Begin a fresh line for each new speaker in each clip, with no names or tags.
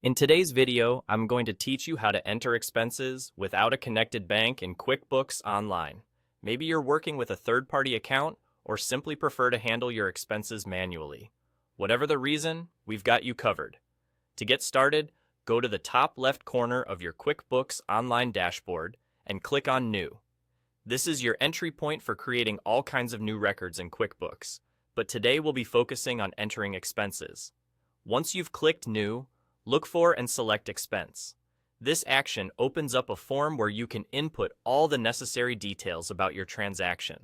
In today's video, I'm going to teach you how to enter expenses without a connected bank in QuickBooks Online. Maybe you're working with a third-party account or simply prefer to handle your expenses manually. Whatever the reason, we've got you covered. To get started, go to the top left corner of your QuickBooks Online dashboard and click on New. This is your entry point for creating all kinds of new records in QuickBooks, but today we'll be focusing on entering expenses. Once you've clicked New, look for and select Expense. This action opens up a form where you can input all the necessary details about your transaction.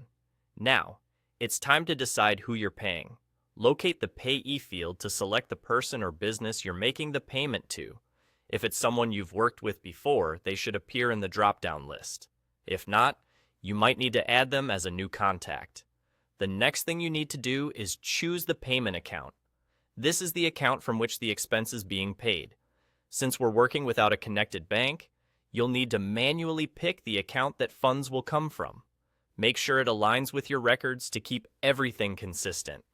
Now, it's time to decide who you're paying. Locate the Payee field to select the person or business you're making the payment to. If it's someone you've worked with before, they should appear in the drop-down list. If not, you might need to add them as a new contact. The next thing you need to do is choose the payment account. This is the account from which the expense is being paid. Since we're working without a connected bank, you'll need to manually pick the account that funds will come from. Make sure it aligns with your records to keep everything consistent.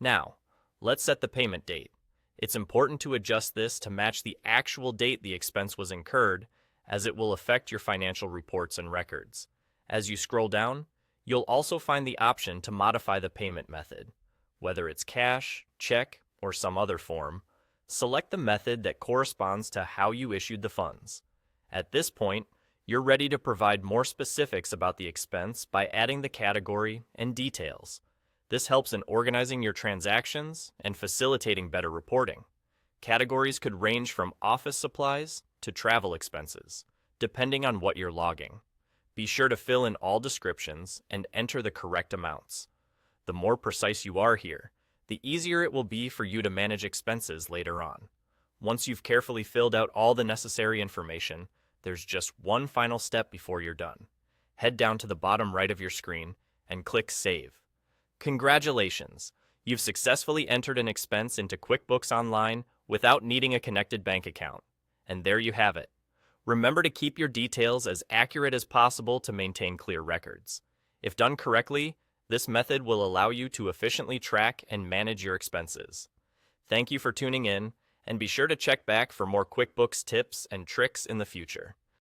Now, let's set the payment date. It's important to adjust this to match the actual date the expense was incurred, as it will affect your financial reports and records. As you scroll down, you'll also find the option to modify the payment method. Whether it's cash, check, or some other form, select the method that corresponds to how you issued the funds. At this point, you're ready to provide more specifics about the expense by adding the category and details. This helps in organizing your transactions and facilitating better reporting. Categories could range from office supplies to travel expenses, depending on what you're logging. Be sure to fill in all descriptions and enter the correct amounts. The more precise you are here, the easier it will be for you to manage expenses later on. Once you've carefully filled out all the necessary information, there's just one final step before you're done. Head down to the bottom right of your screen and click Save. Congratulations! You've successfully entered an expense into QuickBooks Online without needing a connected bank account. And there you have it. Remember to keep your details as accurate as possible to maintain clear records. If done correctly, this method will allow you to efficiently track and manage your expenses. Thank you for tuning in, and be sure to check back for more QuickBooks tips and tricks in the future.